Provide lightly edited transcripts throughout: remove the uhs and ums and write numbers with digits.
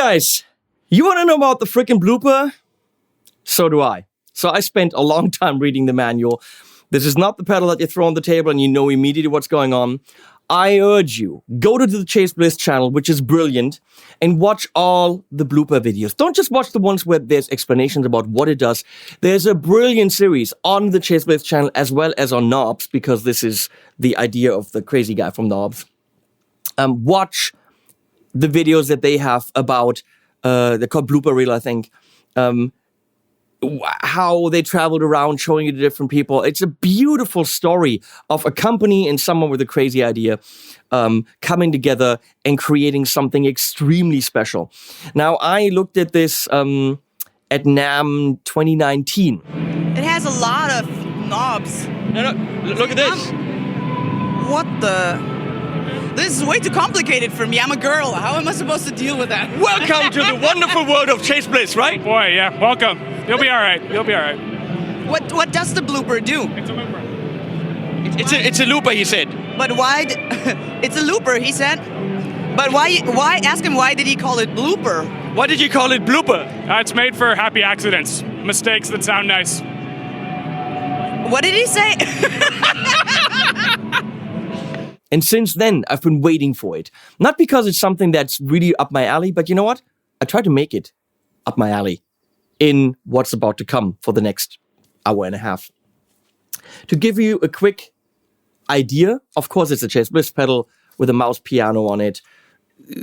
guys, you want to know about the freaking blooper? So do I. So I spent a long time reading the manual. This is not the pedal that you throw on the table and you know immediately what's going on. I urge you, go to the Chase Bliss channel, which is brilliant, and watch all the blooper videos. Don't just watch the ones where there's explanations about what it does. There's a brilliant series on the Chase Bliss channel as well as on Knobs, because this is the idea of the crazy guy from Knobs. Watch the videos that they have about, they're called Blooper Reel, I think, how they traveled around showing you the different people. It's a beautiful story of a company and someone with a crazy idea coming together and creating something extremely special. Now, I looked at this at NAMM 2019. It has a lot of knobs. No, look at this. What the? This is way too complicated for me. I'm a girl. How am I supposed to deal with that? Welcome to the wonderful world of Chase Bliss, right? Boy, yeah, welcome. You'll be all right. You'll be all right. What does the blooper do? It's a looper. It's a looper, he said. But why? It's a looper, he said. But why? Ask him why did he call it blooper? Why did you call it blooper? It's made for happy accidents, mistakes that sound nice. What did he say? And since then, I've been waiting for it. Not because it's something that's really up my alley, but you know what? I tried to make it up my alley in what's about to come for the next hour and a half. To give you a quick idea, of course, it's a Chase Bliss pedal with a mouse piano on it.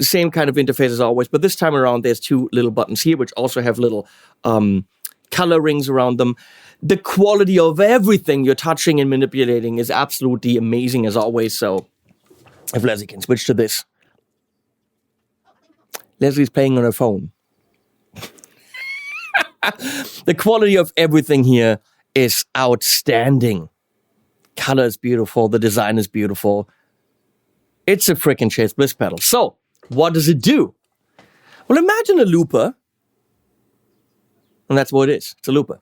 Same kind of interface as always, but this time around, there's two little buttons here, which also have little color rings around them. The quality of everything you're touching and manipulating is absolutely amazing as always, so if Leslie can switch to this. Leslie's playing on her phone. The quality of everything here is outstanding. Color is beautiful. The design is beautiful. It's a freaking Chase Bliss pedal. So, what does it do? Well, imagine a looper. And that's what it is. It's a looper.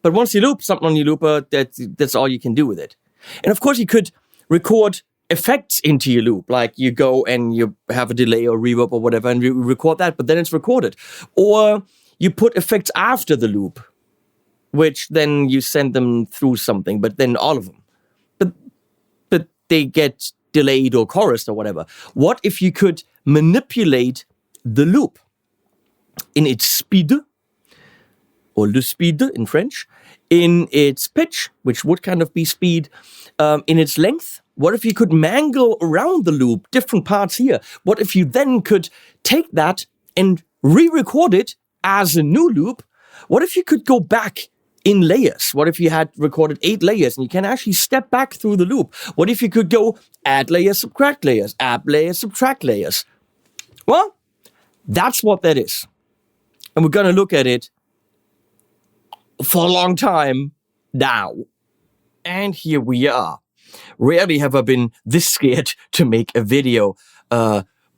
But once you loop something on your looper, that's all you can do with it. And of course, you could record effects into your loop. Like you go and you have a delay or reverb or whatever and you record that, but then it's recorded. Or you put effects after the loop, which then you send them through something, but then all of them. But they get delayed or chorused or whatever. What if you could manipulate the loop in its speed, or le speed in French, in its pitch, which would kind of be speed, in its length? What if you could mangle around the loop, different parts here? What if you then could take that and re-record it as a new loop? What if you could go back in layers? What if you had recorded 8 layers and you can actually step back through the loop? What if you could go add layers, subtract layers, add layers, subtract layers? Well, that's what that is. And we're going to look at it for a long time now. And here we are. Rarely have I been this scared to make a video,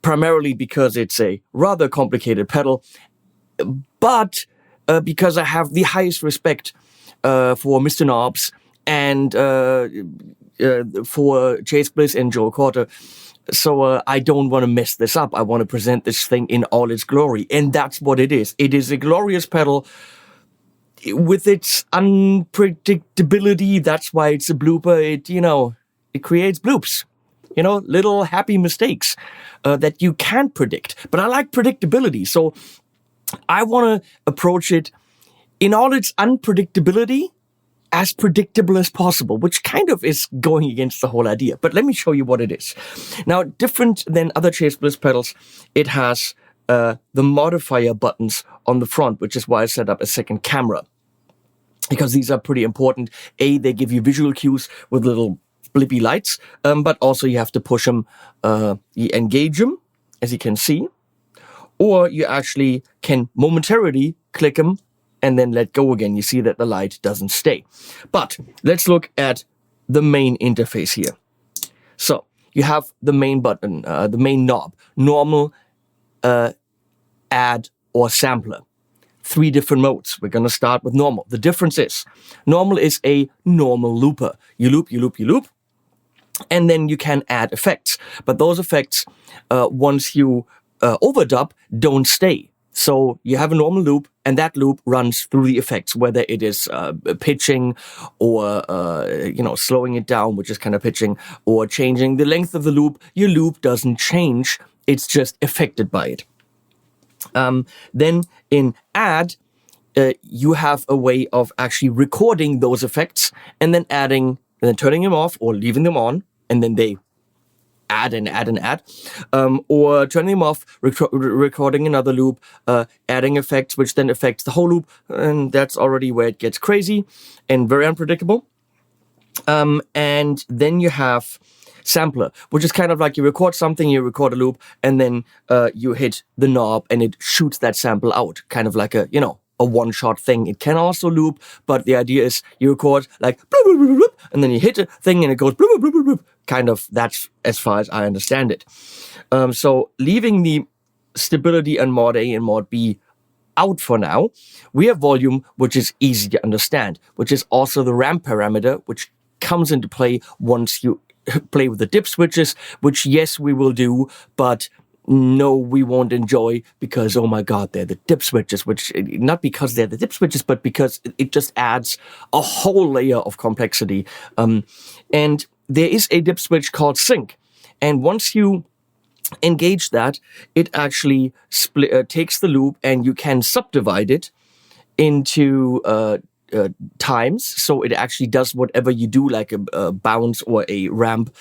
primarily because it's a rather complicated pedal, but because I have the highest respect for Mr. Knobs and for Chase Bliss and Joel Corter. So I don't want to mess this up. I want to present this thing in all its glory. And that's what it is. It is a glorious pedal with its unpredictability. That's why it's a blooper. It creates bloops. Little happy mistakes that you can't predict. But I like predictability. So I want to approach it in all its unpredictability as predictable as possible, which kind of is going against the whole idea. But let me show you what it is. Now, different than other Chase Bliss pedals, it has the modifier buttons on the front, which is why I set up a second camera, because these are pretty important. A, they give you visual cues with little blippy lights, but also you have to push them, you engage them, as you can see, or you actually can momentarily click them and then let go again. You see that the light doesn't stay. But let's look at the main interface here. So you have the main button, the main knob, normal, add, or sampler. 3 different modes. We're going to start with normal. The difference is, normal is a normal looper. You loop, you loop, you loop, and then you can add effects. But those effects, once you overdub, don't stay. So you have a normal loop, and that loop runs through the effects, whether it is pitching or slowing it down, which is kind of pitching, or changing the length of the loop. Your loop doesn't change; it's just affected by it. Then in add, you have a way of actually recording those effects and then adding, and then turning them off or leaving them on, and then they add and add and add, or turning them off, recording another loop, adding effects, which then affects the whole loop, and that's already where it gets crazy and very unpredictable. And then you have sampler, which is kind of like you record something, you record a loop, and then you hit the knob and it shoots that sample out, kind of like a one-shot thing. It can also loop, but the idea is you record like bloop, bloop, bloop, bloop, and then you hit a thing and it goes bloop, bloop, bloop, bloop. Kind of, that's as far as I understand it. So leaving the stability and mod A and mod B out for now, we have volume, which is easy to understand, which is also the ramp parameter, which comes into play once you play with the dip switches, which yes, we will do, but no, we won't enjoy because, oh my God, they're the dip switches, which not because they're the dip switches, but because it just adds a whole layer of complexity. And there is a dip switch called sync. And once you engage that, it actually takes the loop and you can subdivide it into times. So it actually does whatever you do, like a bounce or a ramp,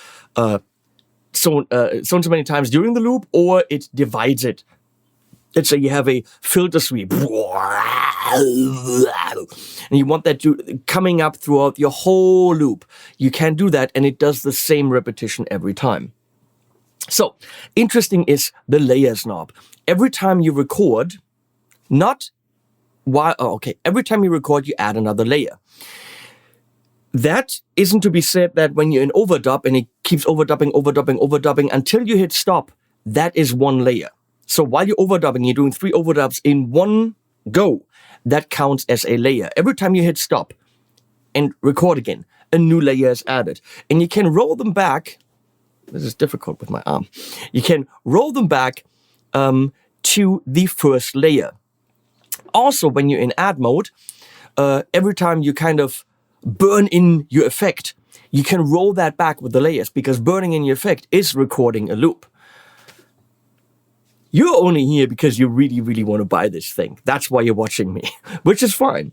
so many times during the loop, or it divides it. Let's say you have a filter sweep, and you want that coming up throughout your whole loop. You can do that, and it does the same repetition every time. So, interesting is the layers knob. Every time you record, every time you record, you add another layer. That isn't to be said that when you're in overdub and it keeps overdubbing until you hit stop, that is one layer. So while you're overdubbing, you're doing 3 overdubs in one go. That counts as a layer. Every time you hit stop and record again, a new layer is added. And you can roll them back. This is difficult with my arm. You can roll them back to the first layer. Also, when you're in add mode, every time you kind of burn in your effect, you can roll that back with the layers, because burning in your effect is recording a loop. You're only here because you really, really want to buy this thing. That's why you're watching me, which is fine.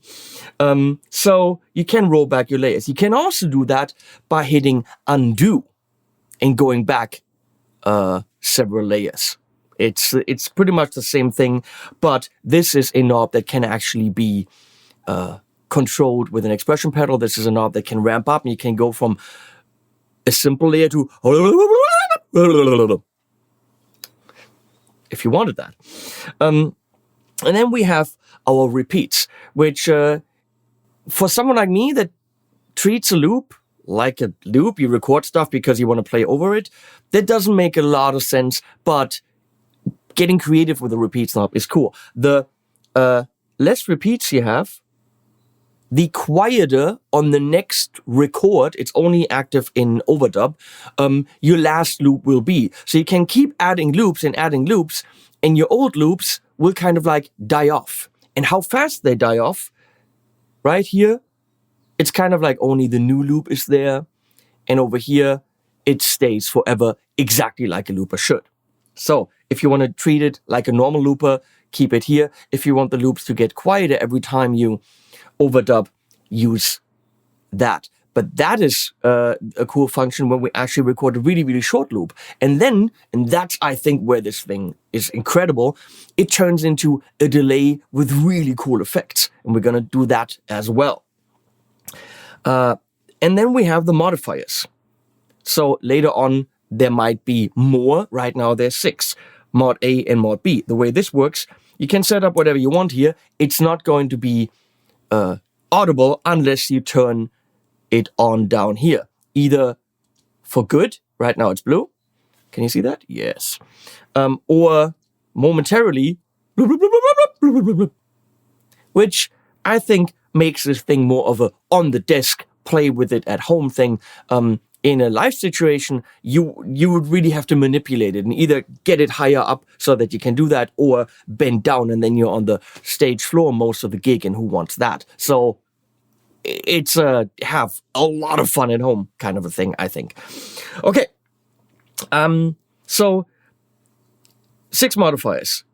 So you can roll back your layers. You can also do that by hitting undo and going back several layers. It's pretty much the same thing, but this is a knob that can actually be controlled with an expression pedal. This is a knob that can ramp up, and you can go from a simple layer to if you wanted that. And then we have our repeats, which for someone like me that treats a loop like a loop, you record stuff because you want to play over it, that doesn't make a lot of sense, but getting creative with the repeats knob is cool. The less repeats you have, the quieter on the next record, it's only active in overdub, your last loop will be. So you can keep adding loops, and your old loops will kind of like die off. And how fast they die off, right here, it's kind of like only the new loop is there. And over here, it stays forever exactly like a looper should. So if you want to treat it like a normal looper, keep it here. If you want the loops to get quieter every time you overdub, use that. But that is a cool function when we actually record a really, really short loop. And that's, I think, where this thing is incredible. It turns into a delay with really cool effects. And we're going to do that as well. And then we have the modifiers. So later on, there might be more. Right now, there's 6. Mod A and Mod B. The way this works, you can set up whatever you want here. It's not going to be audible unless you turn it on down here. Either for good, right now it's blue. Can you see that? Yes. Or momentarily, which I think makes this thing more of a on the desk, play with it at home thing. In a live situation, you would really have to manipulate it and either get it higher up so that you can do that, or bend down and then you're on the stage floor most of the gig, and who wants that? So it's have a lot of fun at home kind of a thing, I think. Okay, so 6 modifiers.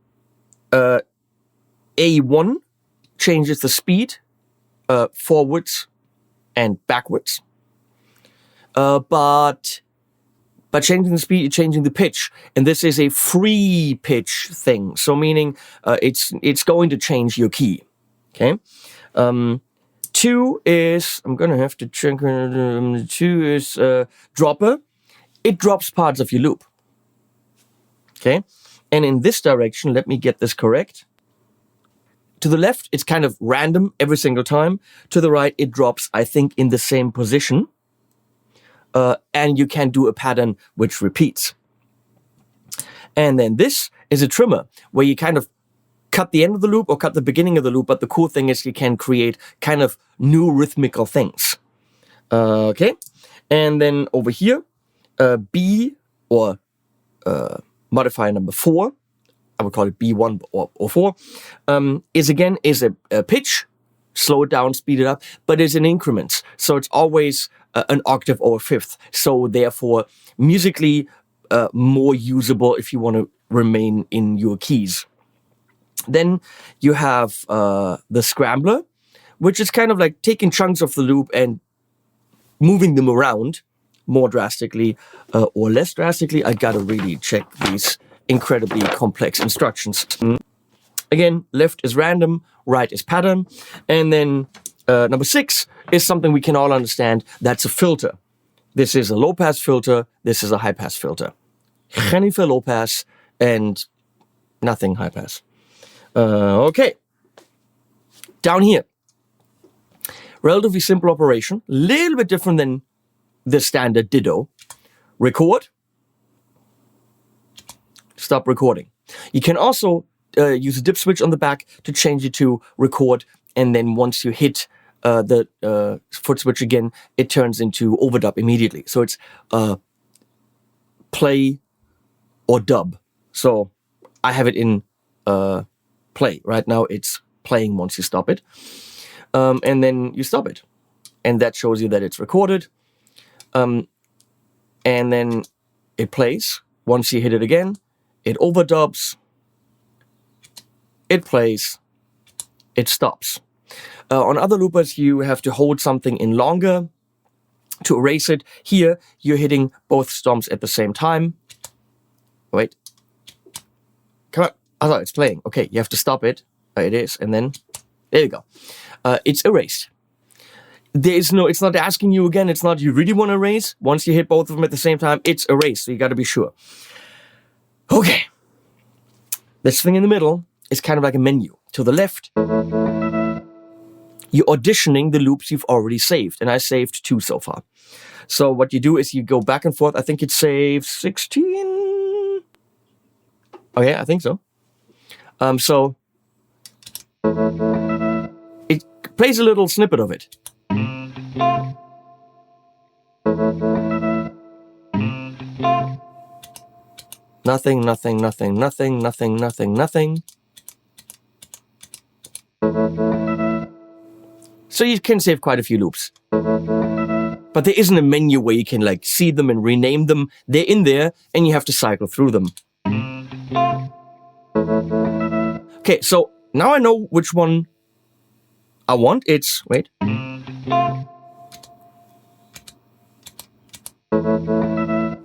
A1 changes the speed forwards and backwards. But by changing the speed, you're changing the pitch, and this is a free pitch thing. So meaning it's going to change your key. Okay. 2 is, I'm gonna have to check. 2 is dropper. It drops parts of your loop. Okay. And in this direction, let me get this correct. To the left, it's kind of random every single time. To the right, it drops, I think, in the same position. And you can do a pattern which repeats. And then this is a trimmer, where you kind of cut the end of the loop or cut the beginning of the loop, but the cool thing is you can create kind of new rhythmical things. Okay? And then over here, B, or modifier number 4, I would call it B1 or 4, is a pitch, slow it down, speed it up, but it's in increments. So it's always an octave or a fifth. So therefore, musically more usable if you want to remain in your keys. Then you have the Scrambler, which is kind of like taking chunks of the loop and moving them around more drastically or less drastically. I gotta really check these incredibly complex instructions. Again, left is random, right is pattern. And then number 6 is something we can all understand. That's a filter. This is a low-pass filter. This is a high-pass filter. Geen for low-pass and nothing high-pass. Okay. Down here. Relatively simple operation. Little bit different than the standard ditto. Record. Stop recording. You can also use a dip switch on the back to change it to record, and then once you hit the foot switch again, it turns into overdub immediately. So it's play or dub. So I have it in play. Right now it's playing once you stop it. And then you stop it. And that shows you that it's recorded. And then it plays. Once you hit it again, it overdubs. It plays. It stops. On other loopers, you have to hold something in longer to erase it. Here, you're hitting both stomps at the same time. Wait. Come on. I thought it's playing. Okay, you have to stop it. It is. And then, there you go. It's erased. It's not asking you again. It's not you really want to erase. Once you hit both of them at the same time, it's erased. So you got to be sure. Okay. This thing in the middle is kind of like a menu. To the left, you're auditioning the loops you've already saved. And I saved 2 so far. So what you do is you go back and forth. I think it saves 16. Okay, I think so. So it plays a little snippet of it. Nothing, nothing, nothing, nothing, nothing, nothing, nothing. So you can save quite a few loops. But there isn't a menu where you can like see them and rename them. They're in there and you have to cycle through them. Okay, so now I know which one I want. It's, wait.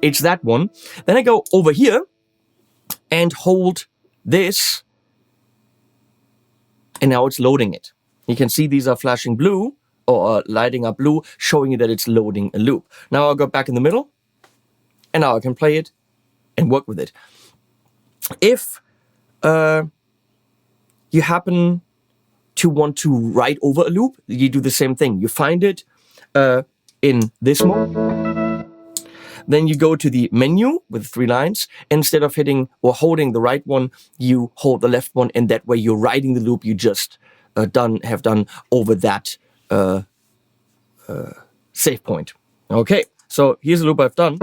It's that one. Then I go over here and hold this. And now it's loading it. You can see these are flashing blue or lighting up blue, showing you that it's loading a loop. Now I'll go back in the middle. And now I can play it and work with it. If you happen to want to write over a loop, you do the same thing. You find it in this mode. Then you go to the menu with 3 lines. Instead of hitting or holding the right one, you hold the left one, and that way you're writing the loop you just have done over that save point. Okay, So here's a loop I've done.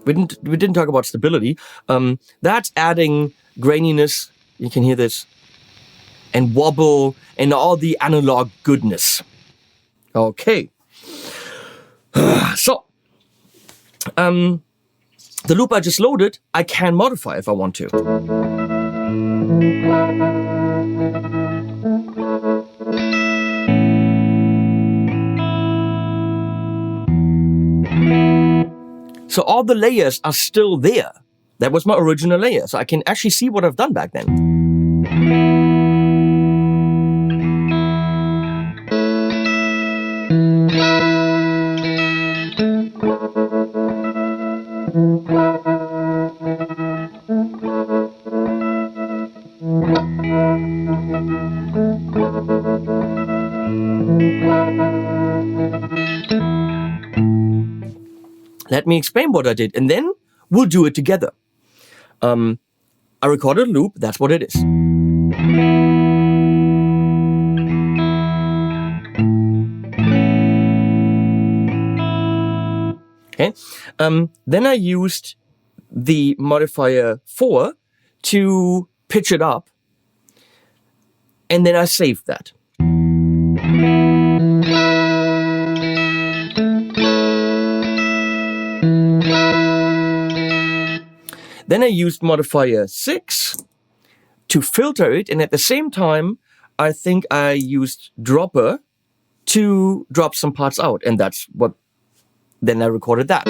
We didn't talk about stability. That's adding graininess. You can hear this, and wobble, and all the analog goodness. Okay. So, the loop I just loaded, I can modify if I want to. So all the layers are still there. That was my original layer. So I can actually see what I've done back then. Let me explain what I did, and then we'll do it together. I recorded a loop, that's what it is. Okay. Then I used the modifier 4 to pitch it up, and then I saved that. Then I used modifier 6 to filter it, and at the same time, I think I used dropper to drop some parts out, and that's what, then I recorded that.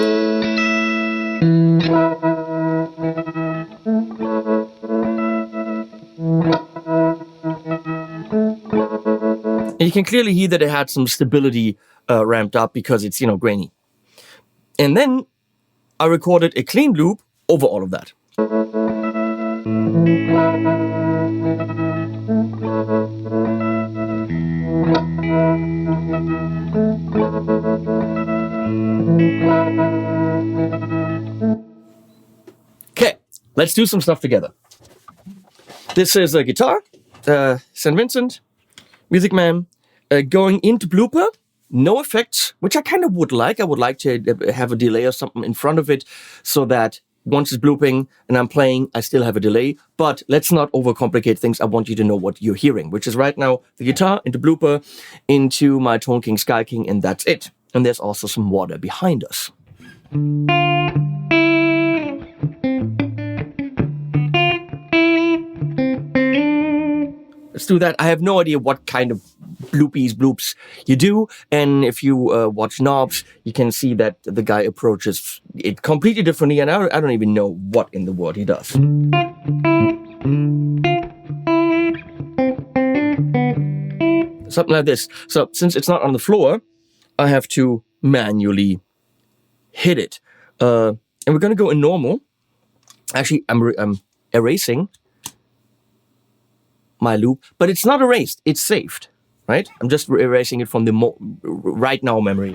And you can clearly hear that it had some stability ramped up because it's, grainy. And then I recorded a clean loop over all of that. Okay, let's do some stuff together. This is a guitar, St. Vincent, Music Man, going into blooper. No effects, which I kind of would like. I would like to have a delay or something in front of it so that once it's blooping and I'm playing, I still have a delay. But let's not overcomplicate things. I want you to know what you're hearing, which is right now the guitar into blooper, into my Tone King, Sky King, and that's it. And there's also some water behind us. Let's do that. I have no idea what kind of bloops you do, and if you watch knobs, you can see that the guy approaches it completely differently, and I don't even know what in the world he does. Something like this. So since it's not on the floor, I have to manually hit it, and we're gonna go in normal. Actually, I'm erasing my loop, but it's not erased, it's saved, right? I'm just erasing it from the right now memory.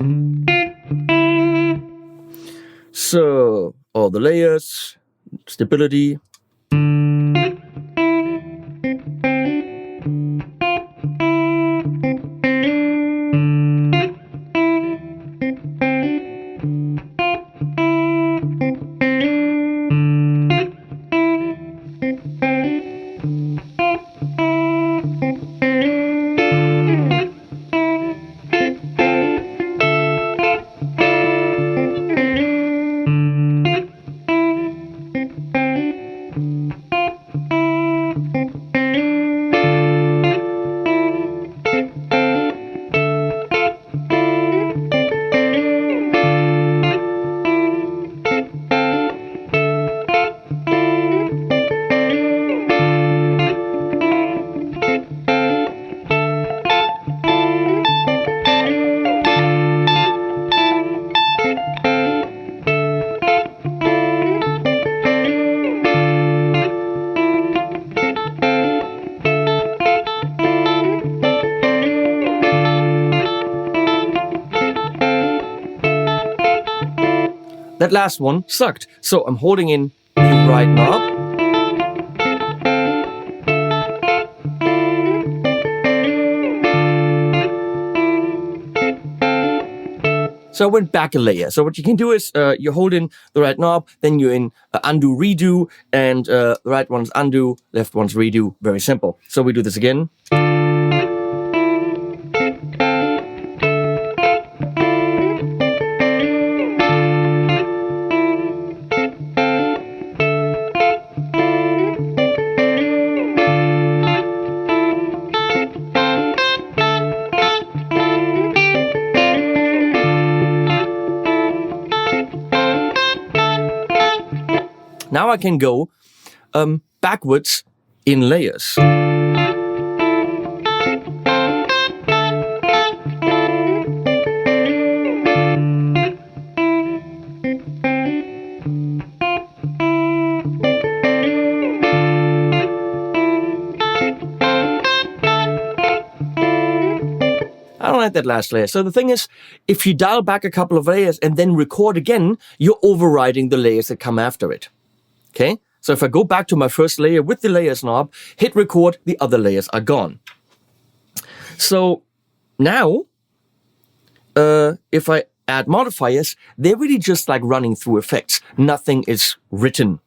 So, all the layers, stability. That last one sucked, so I'm holding in the right knob. So I went back a layer. So what you can do is you hold in the right knob, then you're in undo, redo, and the right one's undo, left one's redo. Very simple. So we do this again. Now I can go backwards in layers. I don't like that last layer. So the thing is, if you dial back a couple of layers and then record again, you're overriding the layers that come after it. Okay, so if I go back to my first layer with the layers knob, hit record, the other layers are gone. So now, if I add modifiers, they're really just like running through effects. Nothing is written.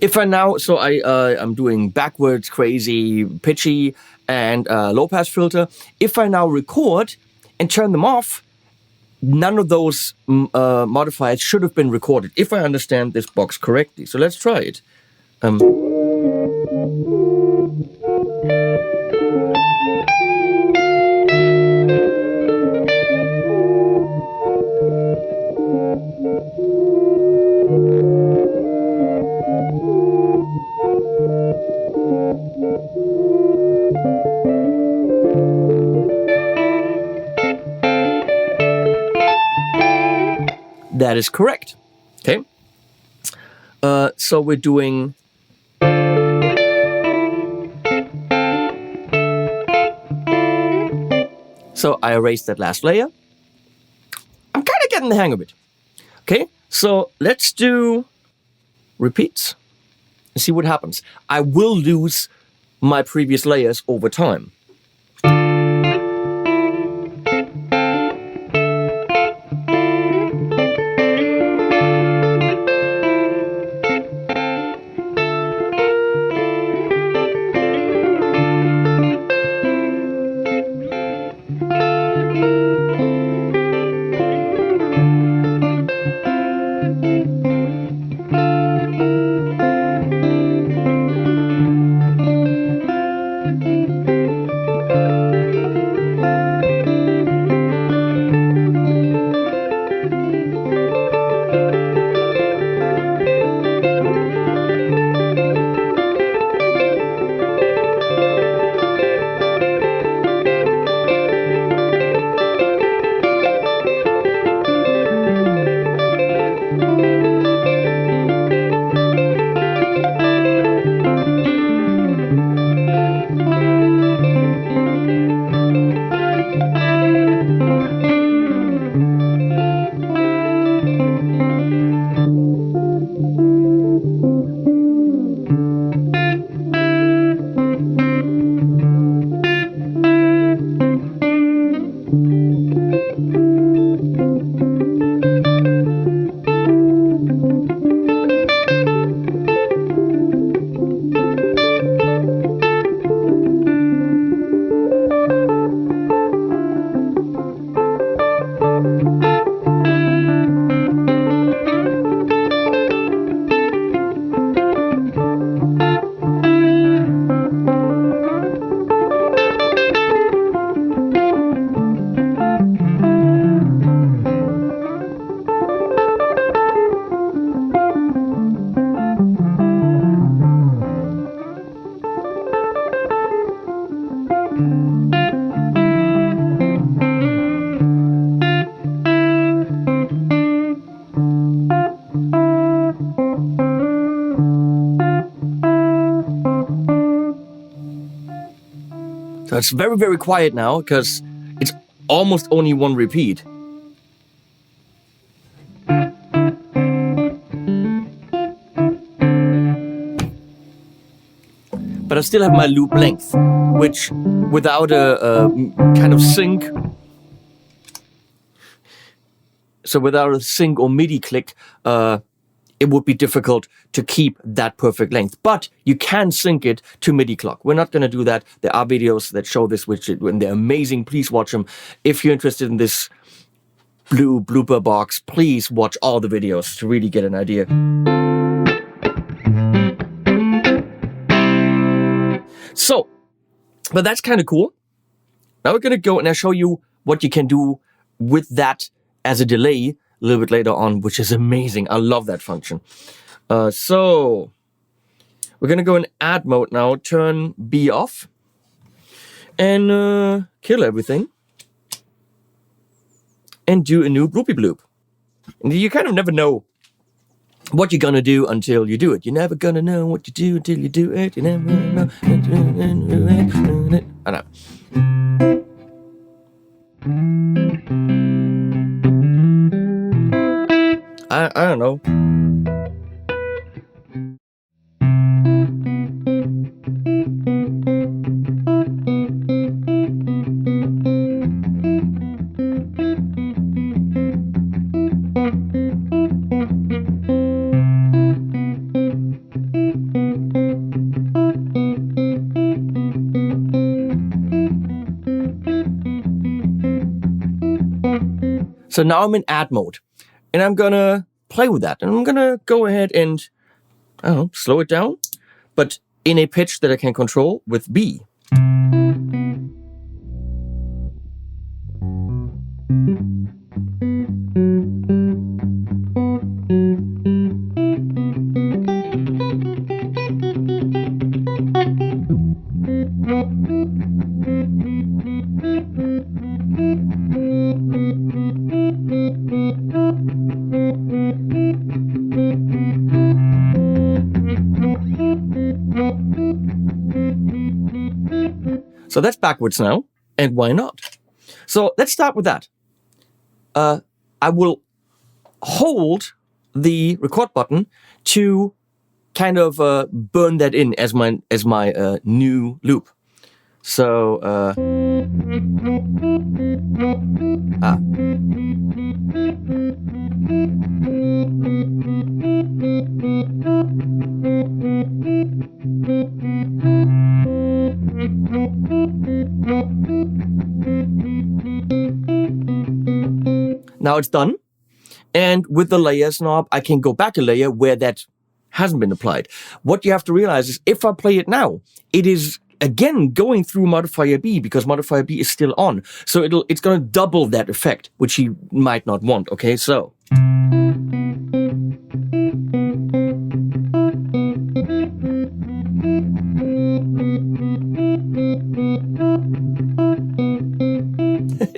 If I now, so I'm doing backwards, crazy, pitchy, and low pass filter. If I now record and turn them off, none of those modifiers should have been recorded, if I understand this box correctly. So let's try it. That is correct. Okay. So we're doing. So I erased that last layer. I'm kind of getting the hang of it. Okay. So let's do repeats and see what happens. I will lose my previous layers over time. It's very, very quiet now because it's almost only one repeat. But I still have my loop length, which without a kind of sync, so without a sync or MIDI click, it would be difficult to keep that perfect length. But you can sync it to MIDI clock. We're not going to do that. There are videos that show this, and they're amazing. Please watch them. If you're interested in this blue blooper box, please watch all the videos to really get an idea. So, but that's kind of cool. Now we're going to go and I'll show you what you can do with that as a delay a little bit later on, which is amazing. I love that function. So, we're going to go in add mode now, turn B off, and kill everything, and do a new bloopy bloop. And you kind of never know what you're gonna do until you do it. You're never gonna know what you do until you do it. You never know. I know. I don't know. So now I'm in add mode, and I'm gonna play with that, and I'm gonna go ahead and, I don't know, slow it down, but in a pitch that I can control with B. So that's backwards now, and why not? So let's start with that. I will hold the record button to kind of burn that in as my new loop. So now it's done. And with the layers knob, I can go back a layer where that hasn't been applied. What you have to realize is if I play it now, it is again going through modifier B because modifier B is still on. So it's going to double that effect, which you might not want. Okay, so.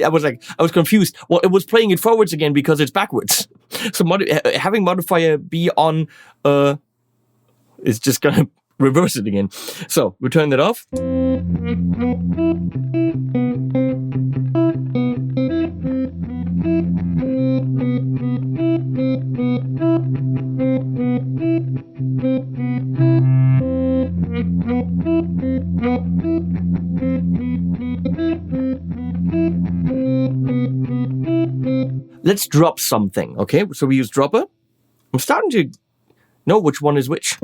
I was confused. Well, it was playing it forwards again because it's backwards. So having modifier B on is just gonna reverse it again. So we turn that off. Let's drop something, okay? So we use dropper. I'm starting to know which one is which.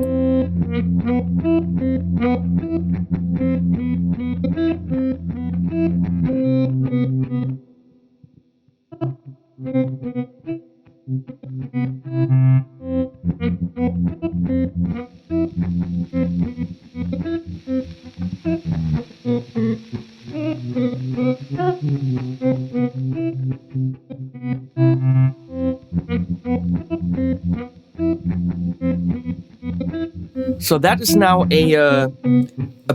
So that is now a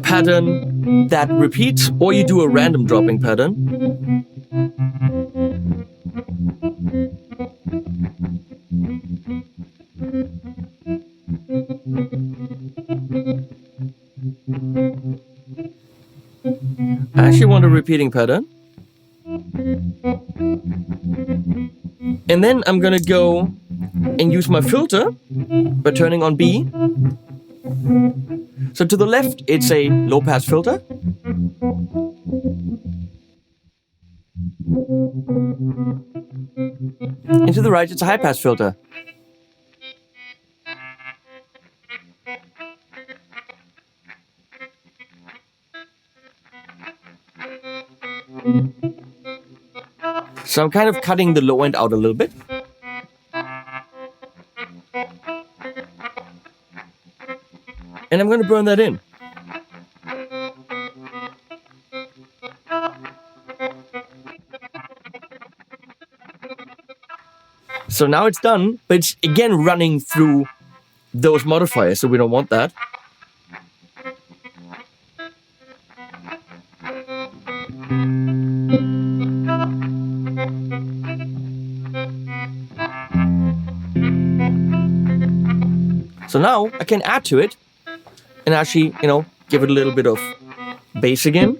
pattern that repeats, or you do a random dropping pattern. I repeating pattern. And then I'm gonna go and use my filter by turning on B. So to the left, it's a low-pass filter. And to the right, it's a high-pass filter. So I'm kind of cutting the low end out a little bit. And I'm going to burn that in. So now it's done, but it's again running through those modifiers, so we don't want that. So now I can add to it and actually, give it a little bit of bass again.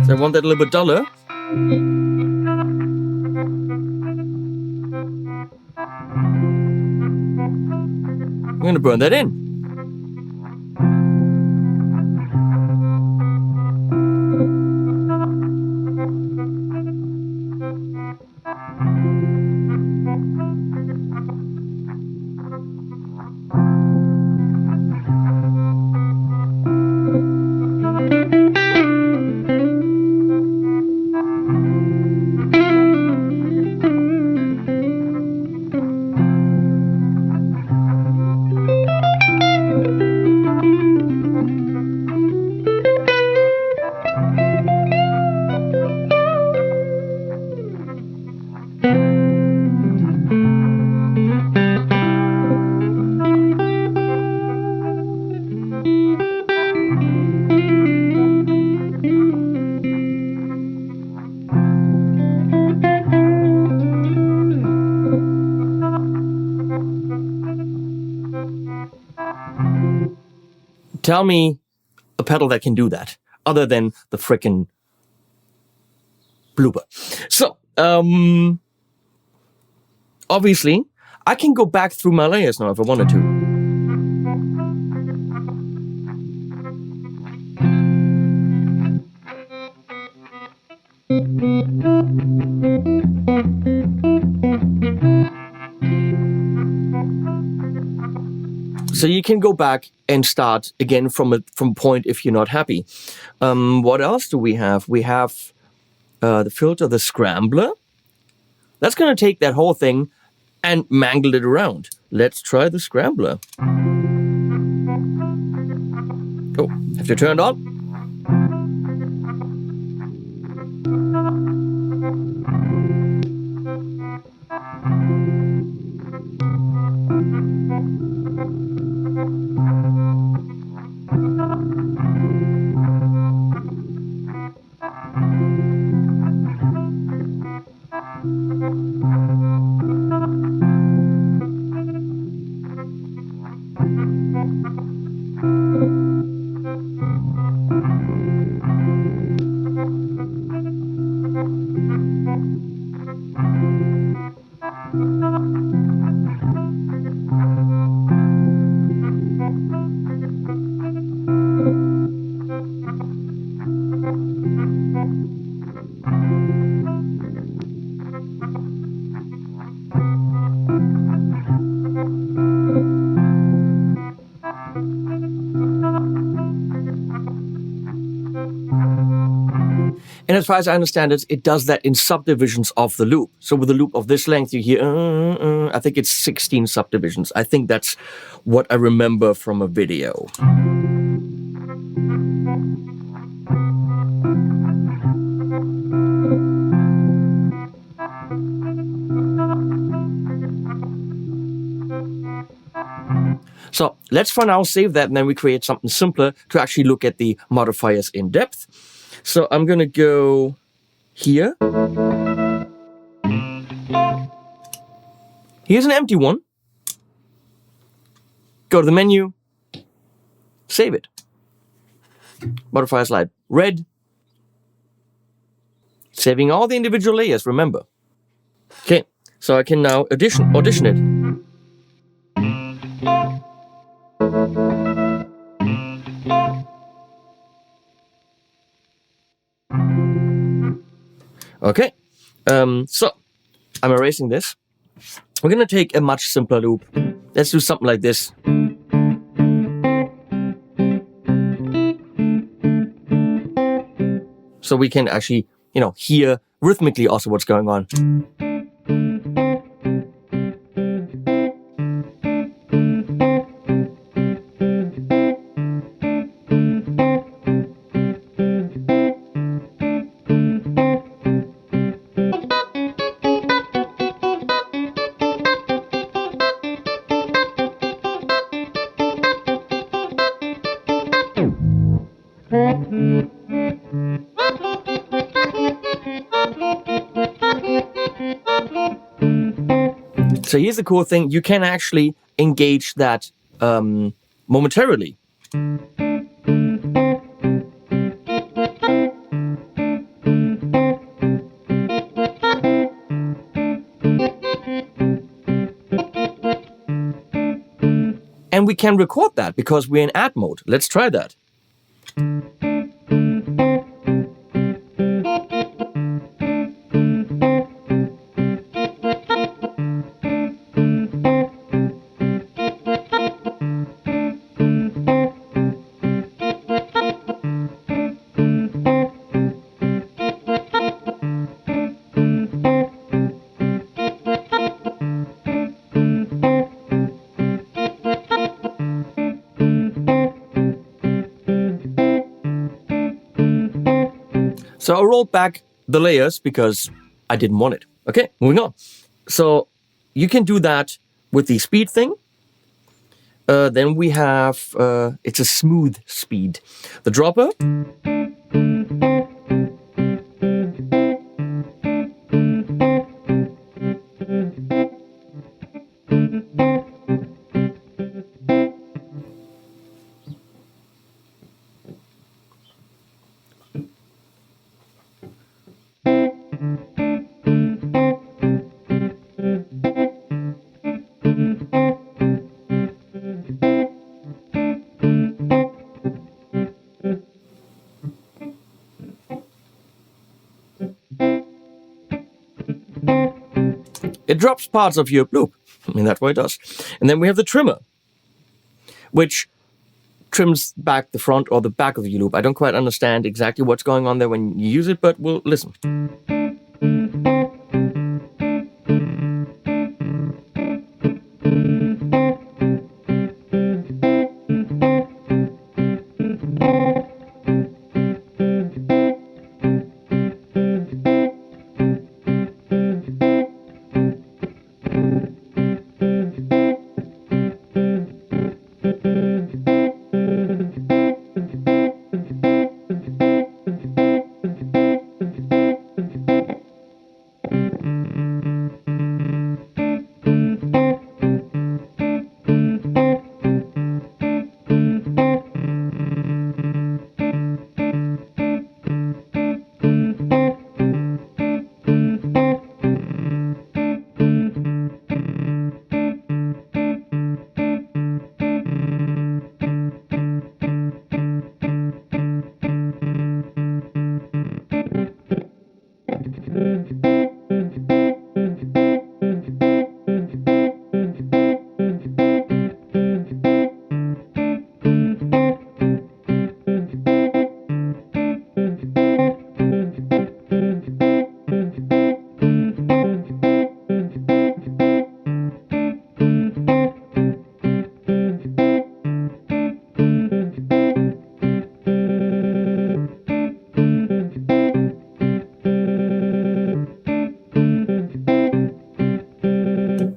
So I want that a little bit duller. I'm going to burn that in. Tell me a pedal that can do that, other than the frickin' blooper. So, obviously, I can go back through my layers now if I wanted to. So you can go back and start again from a point if you're not happy. What else do we have? We have the filter, the Scrambler. That's going to take that whole thing and mangle it around. Let's try the Scrambler. Oh, have to turn it on. And as far as I understand it, it does that in subdivisions of the loop. So with a loop of this length, you hear, I think it's 16 subdivisions. I think that's what I remember from a video. So let's for now save that, and then we create something simpler to actually look at the modifiers in depth. So I'm going to go here. Here's an empty one. Go to the menu, save it. Modifier slide red. Saving all the individual layers, remember. Okay, so I can now audition it. Okay, so I'm erasing this. We're gonna take a much simpler loop. Let's do something like this. So we can actually, hear rhythmically also what's going on. So here's the cool thing, you can actually engage that momentarily. And we can record that because we're in add mode. Let's try that. So I rolled back the layers because I didn't want it. Okay, moving on. So you can do that with the speed thing. Then we have, it's a smooth speed. The dropper. It drops parts of your bloop. I mean, that's what it does. And then we have the trimmer, which trims back the front or the back of your loop. I don't quite understand exactly what's going on there when you use it, but we'll listen.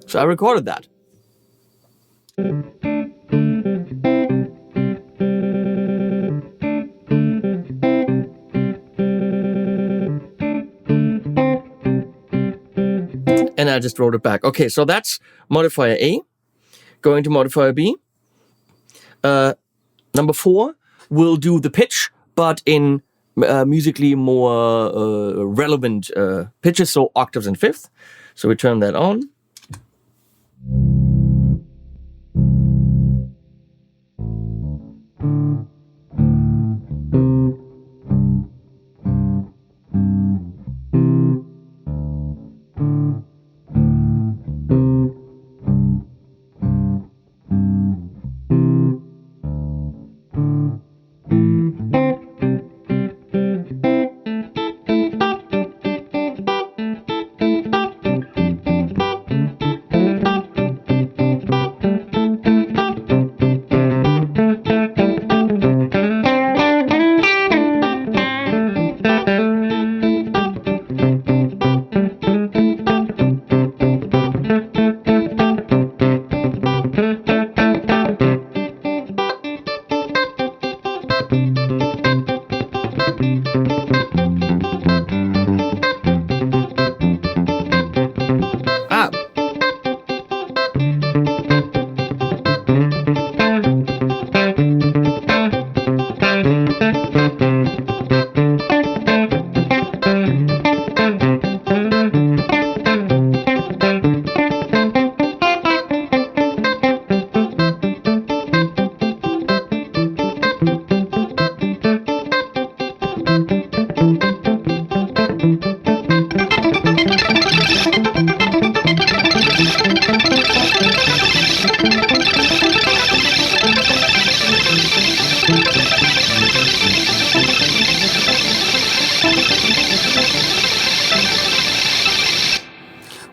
So I recorded that. and I just wrote it back. Okay, so that's modifier A. Going to modifier B. Number 4, we'll do the pitch, but in musically more relevant pitches, so octaves and fifth. So we turn that on.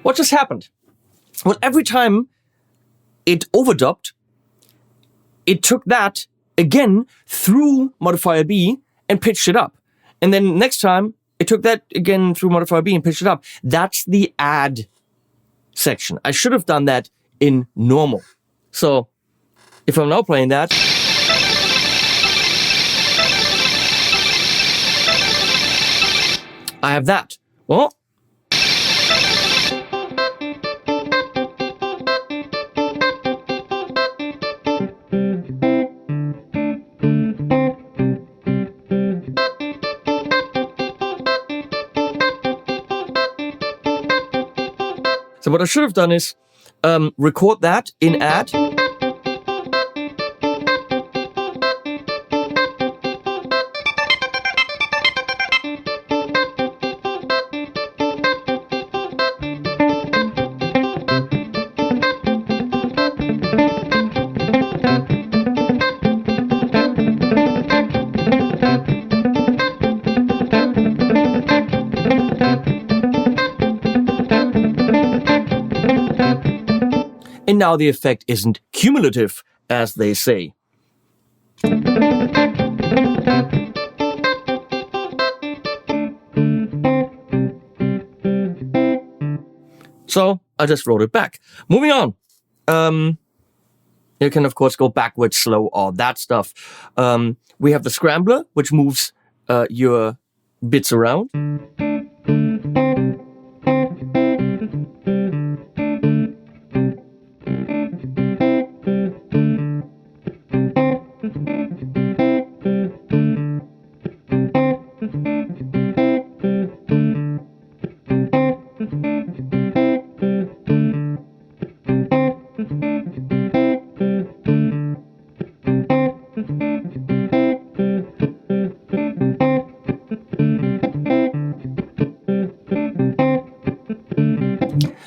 What just happened? Well, every time it overdubbed, it took that again through modifier B and pitched it up. And then next time, it took that again through modifier B and pitched it up. That's the add section. I should have done that in normal. So if I'm now playing that, I have that. Well, so what I should have done is record that in add. And now the effect isn't cumulative, as they say. So I just wrote it back. Moving on. You can, of course, go backwards, slow, all that stuff. We have the Scrambler, which moves your bits around.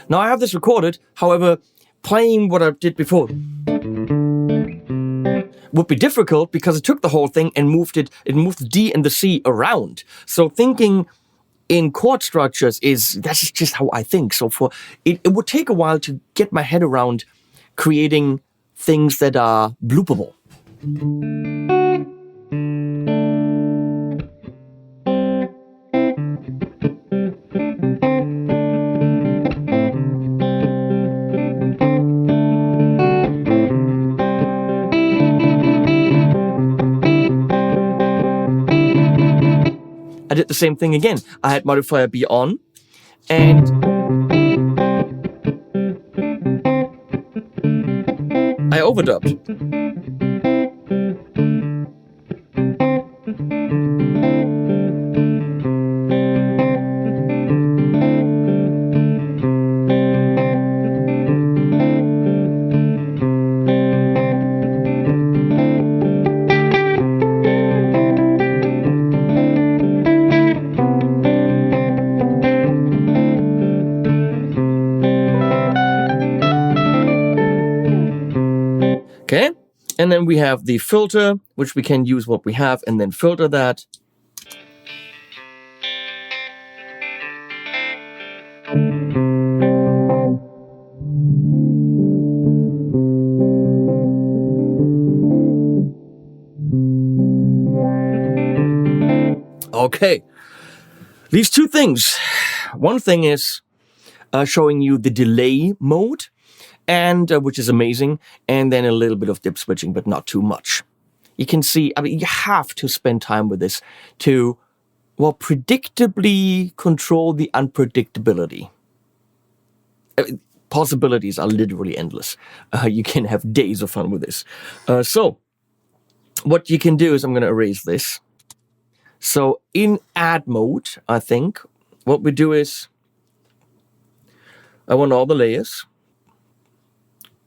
Now I have this recorded, however, playing what I did before would be difficult because it took the whole thing and moved the D and the C around. So thinking in chord structures that's just how I think. So it would take a while to get my head around creating things that are bloopable. I did the same thing again. I had modifier B on, and overdubbed. Okay, and then we have the filter, which we can use what we have and then filter that. Okay, these two things. One thing is showing you the delay mode, and which is amazing, and then a little bit of dip switching, but not too much. You can see, I mean, you have to spend time with this to, well, predictably control the unpredictability. Possibilities are literally endless. You can have days of fun with this. So, what you can do is, I'm going to erase this. So, in add mode, I think, what we do is, I want all the layers.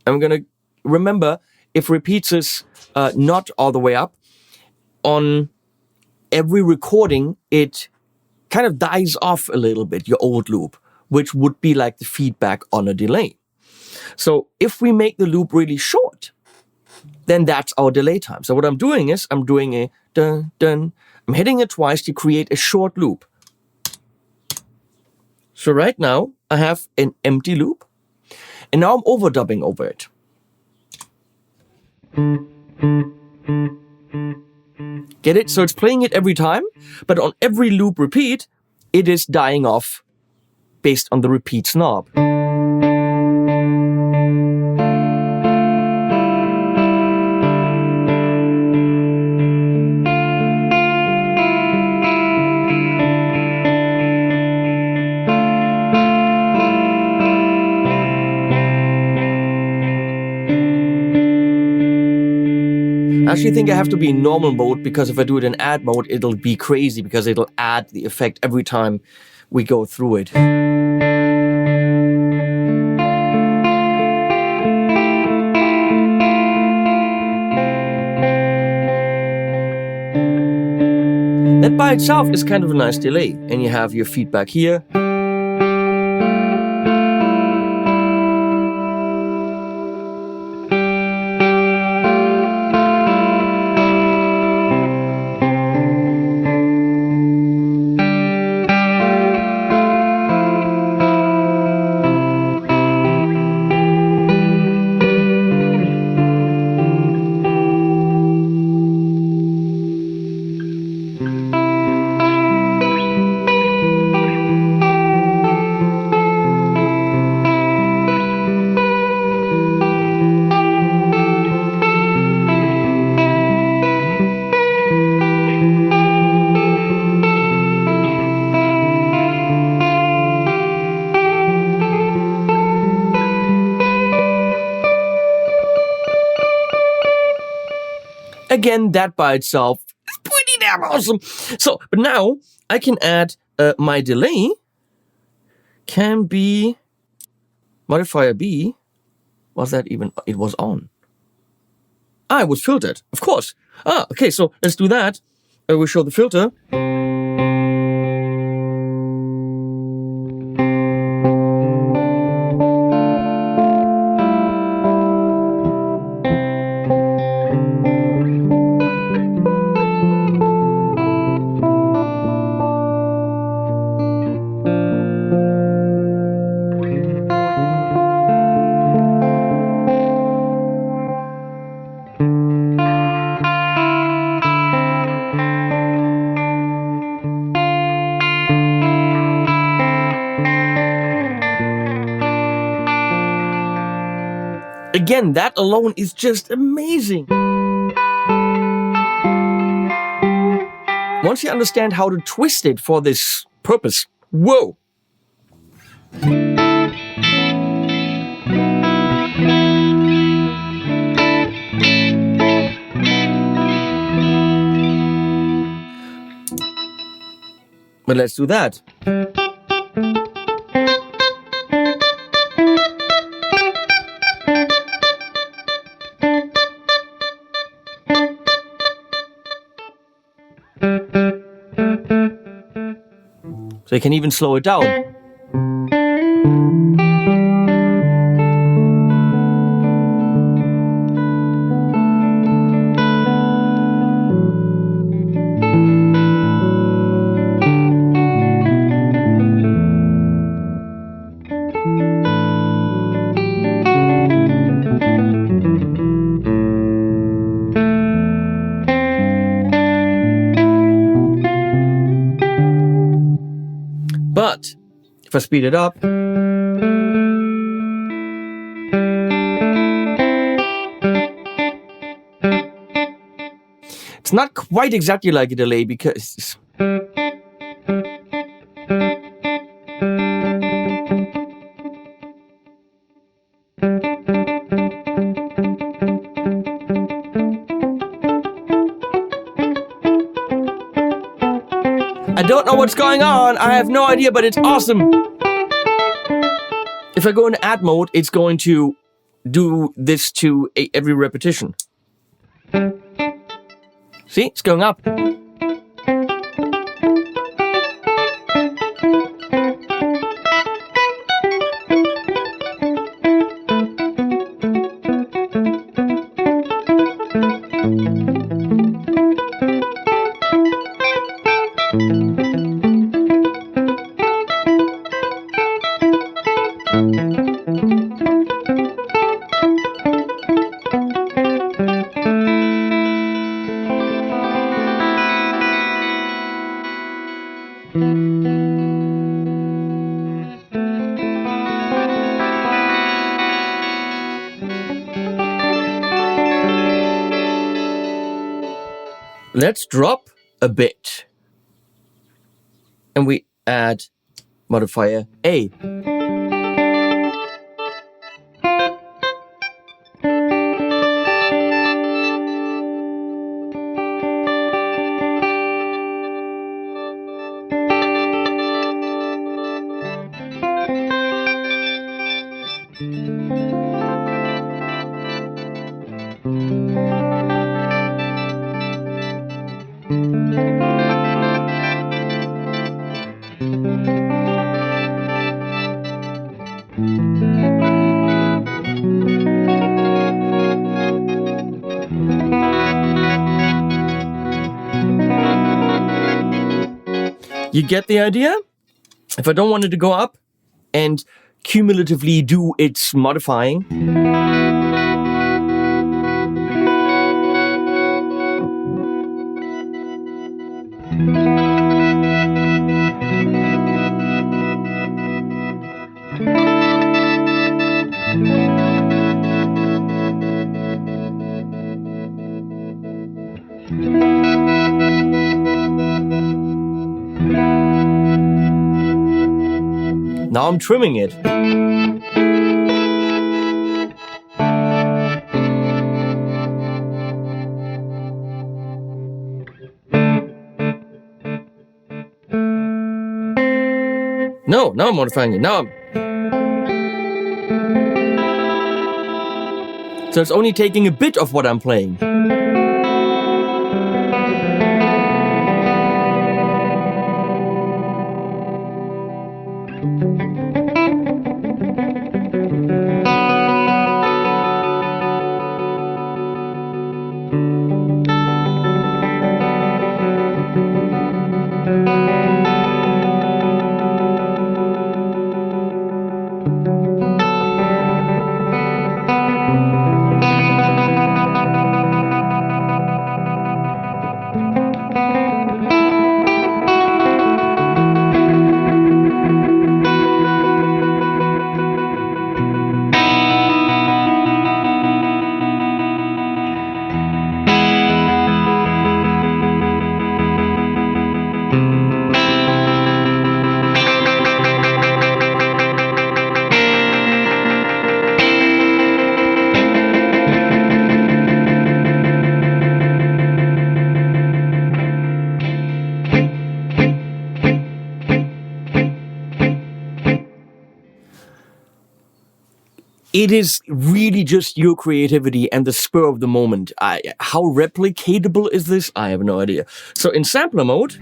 I'm going to remember, if repeats is not all the way up, on every recording, it kind of dies off a little bit, your old loop, which would be like the feedback on a delay. So if we make the loop really short, then that's our delay time. So what I'm doing is, I'm doing a dun, dun. I'm hitting it twice to create a short loop. So right now, I have an empty loop. And now I'm overdubbing over it. Get it? So it's playing it every time, but on every loop repeat, it is dying off based on the repeats knob. I actually think I have to be in normal mode, because if I do it in add mode, it'll be crazy, because it'll add the effect every time we go through it. That by itself is kind of a nice delay, and you have your feedback here. Again, that by itself is pretty damn awesome. So, but now I can add my delay can be modifier B. Was that even? It was on. Ah, it was filtered, of course. Ah, okay, so let's do that. We'll show the filter. Again, that alone is just amazing. Once you understand how to twist it for this purpose, whoa. But let's do that. So you can even slow it down. But if I speed it up, it's not quite exactly like a delay because I don't know what's going on. I have no idea, but it's awesome. If I go into add mode, it's going to do this to every repetition. See, it's going up. Let's drop a bit. And we add modifier A. You get the idea? If I don't want it to go up and cumulatively do its modifying, now I'm trimming it. No, now I'm modifying it. Now I'm... So it's only taking a bit of what I'm playing. it is really just your creativity and the spur of the moment. How replicatable is this? I have no idea. So in sampler mode,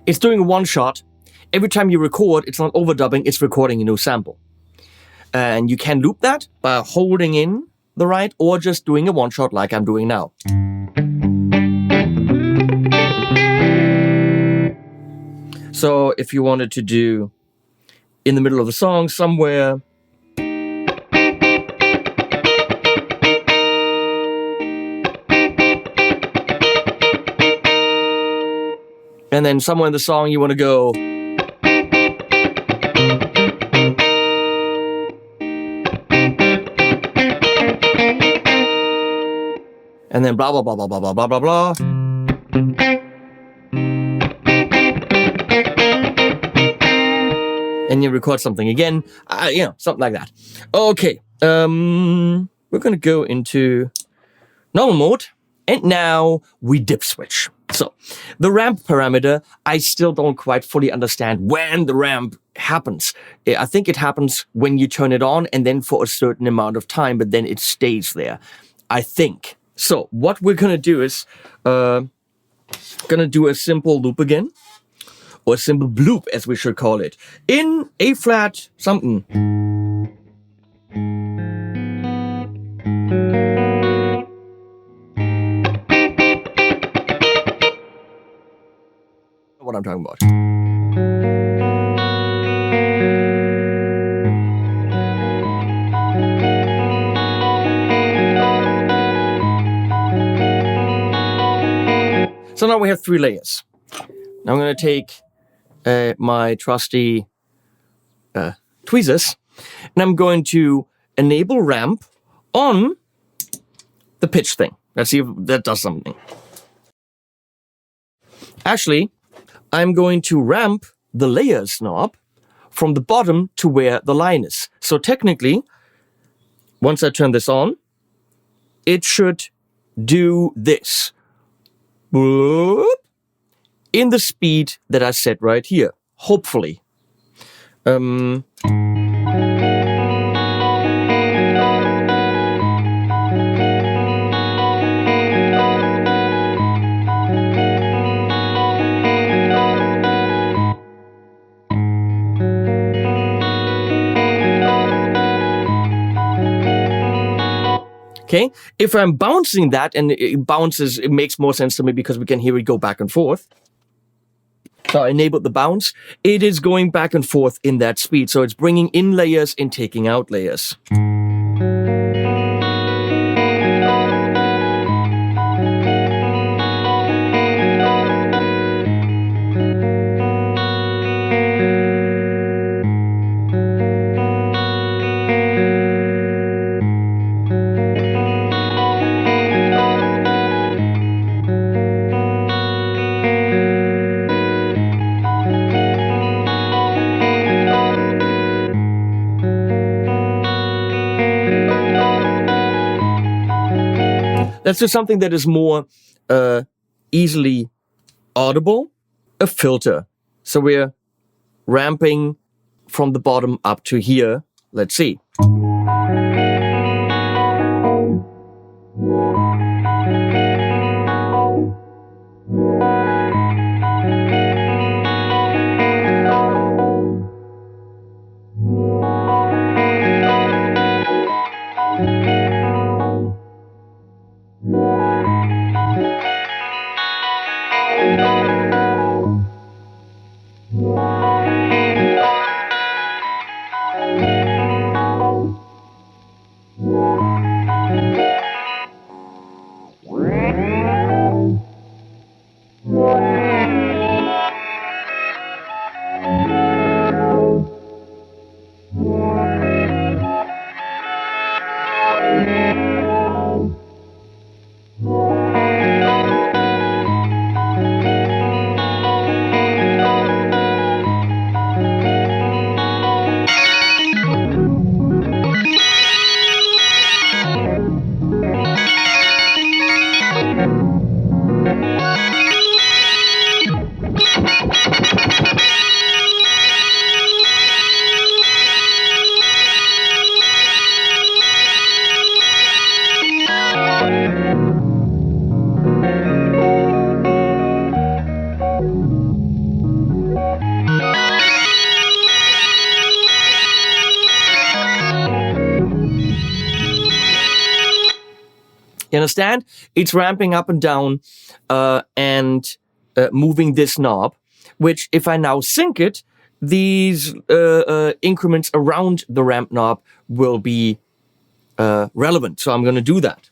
it's doing a one shot. Every time you record, it's not overdubbing, it's recording a new sample. And you can loop that by holding in the right or just doing a one shot like I'm doing now. So if you wanted to do in the middle of the song somewhere, and then somewhere in the song you want to go, and then blah, blah, blah, blah, blah, blah, blah, blah, blah. And you record something again, something like that. Okay, we're going to go into normal mode. And now we dip switch. So the ramp parameter, I still don't quite fully understand when the ramp happens. I think it happens when you turn it on and then for a certain amount of time, but then it stays there, I think. So what we're going to do is going to do a simple loop again, or a simple bloop as we should call it, in A flat something. What I'm talking about. So now we have 3 layers. Now I'm going to take my trusty tweezers and I'm going to enable ramp on the pitch thing. Let's see if that does something. Actually, I'm going to ramp the layers knob from the bottom to where the line is. So technically, once I turn this on, it should do this. Boop, in the speed that I set right here. Hopefully. Okay, if I'm bouncing that and it bounces, it makes more sense to me because we can hear it go back and forth. So I enabled the bounce. It is going back and forth in that speed. So it's bringing in layers and taking out layers. Let's do something that is more easily audible, a filter. So we're ramping from the bottom up to here. Let's see. You understand? It's ramping up and down and moving this knob, which if I now sync it, these increments around the ramp knob will be relevant. So I'm going to do that.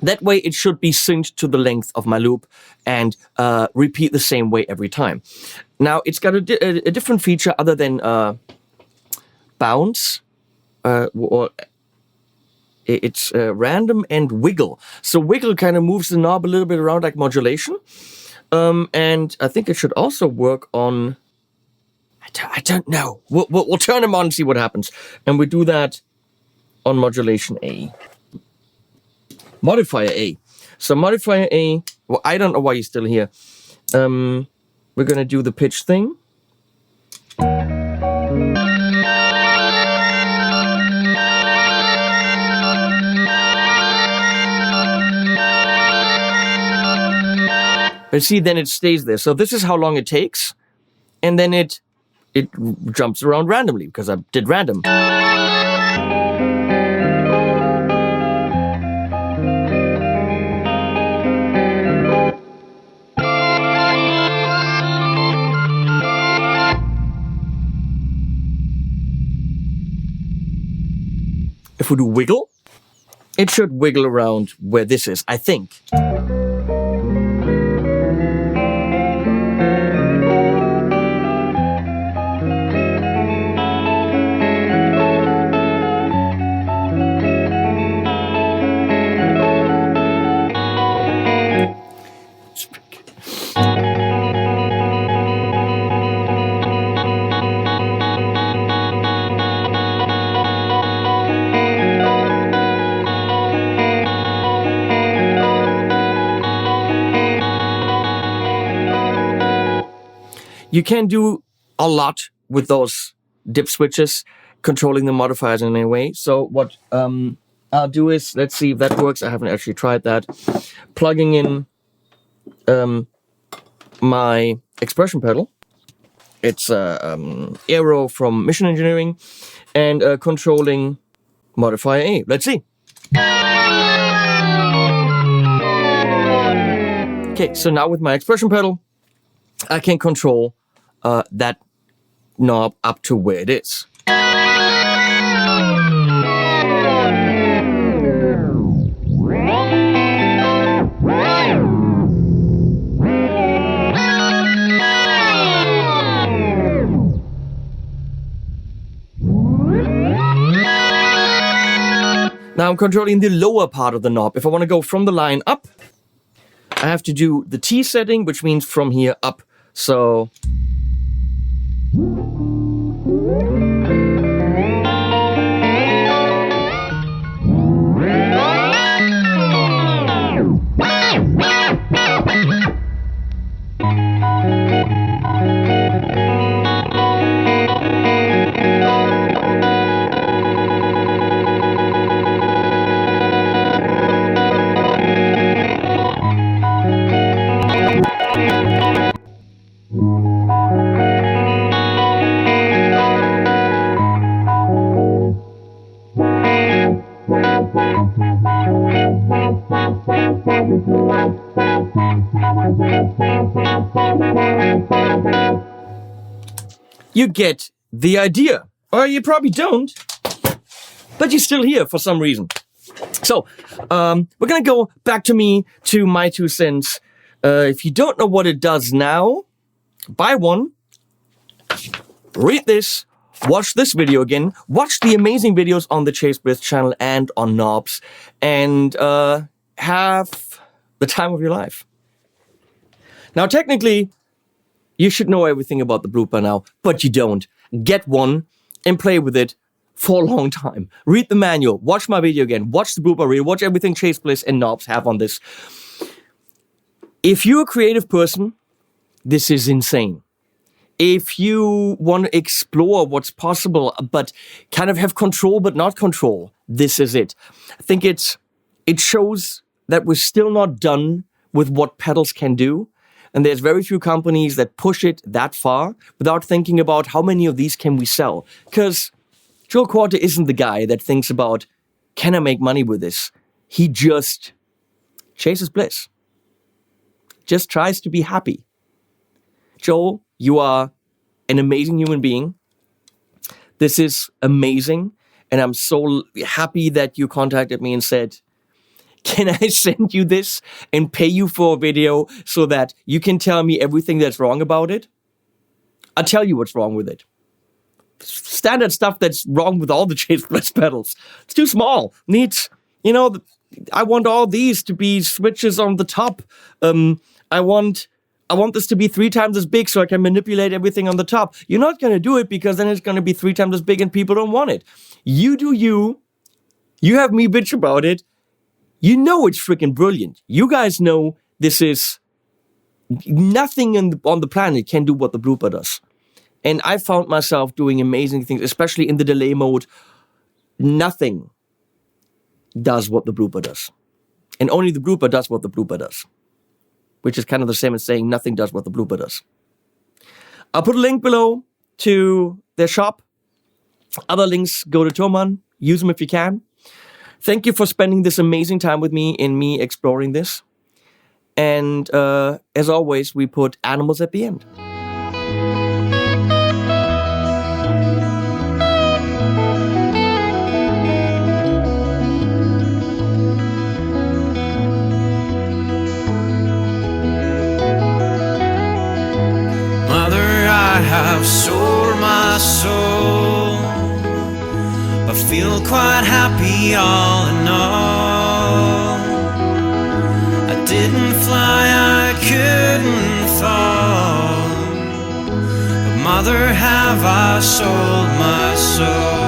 That way it should be synced to the length of my loop and repeat the same way every time. Now it's got a different feature other than bounce, or it's random and wiggle. So wiggle kind of moves the knob a little bit around like modulation. And I think it should also work on, I don't know. We'll turn them on and see what happens. And we do that on modulation A. Modifier A. So modifier A, well, I don't know why you're still here. We're going to do the pitch thing. But see, then it stays there. So this is how long it takes. And then it jumps around randomly because I did random. If we do wiggle, it should wiggle around where this is, I think. You can do a lot with those dip switches, controlling the modifiers in any way. So what I'll do is, let's see if that works. I haven't actually tried that. Plugging in my expression pedal. It's Aero from Mission Engineering, and controlling modifier A. Let's see. Okay, so now with my expression pedal, I can control that knob up to where it is. Now I'm controlling the lower part of the knob. If I want to go from the line up, I have to do the T setting, which means from here up. So you get the idea. Or you probably don't, but you're still here for some reason. So, we're going to go back to my 2 cents. If you don't know what it does now, buy one, read this, watch this video again, watch the amazing videos on the Chase Bliss channel and on knobs, and have the time of your life. Now, technically, you should know everything about the blooper now, but you don't. Get one and play with it for a long time. Read the manual, watch my video again, watch the blooper reel, watch everything Chase Bliss and knobs have on this. If you're a creative person, this is insane. If you want to explore what's possible, but kind of have control but not control, this is it. I think it shows that we're still not done with what pedals can do, And there's very few companies that push it that far without thinking about how many of these can we sell. Because Joel Quarter isn't the guy that thinks about, can I make money with this? He just chases bliss. Just tries to be happy. Joel, you are an amazing human being. This is amazing. And I'm so happy that you contacted me and said, can I send you this and pay you for a video so that you can tell me everything that's wrong about it? I'll tell you what's wrong with it. Standard stuff that's wrong with all the Chase Bliss pedals. It's too small. Needs, I want all these to be switches on the top. I want this to be 3 times as big so I can manipulate everything on the top. You're not going to do it because then it's going to be 3 times as big and people don't want it. You do you. You have me bitch about it. You know it's freaking brilliant. You guys know this is nothing on the planet can do what the blooper does. And I found myself doing amazing things, especially in the delay mode. Nothing does what the blooper does. And only the blooper does what the blooper does. Which is kind of the same as saying nothing does what the blooper does. I'll put a link below to their shop. Other links go to Thomann. Use them if you can. Thank you for spending this amazing time with me in me exploring this. And as always, we put animals at the end. I have sold my soul, but feel quite happy all in all. I didn't fly, I couldn't fall, but mother, have I sold my soul.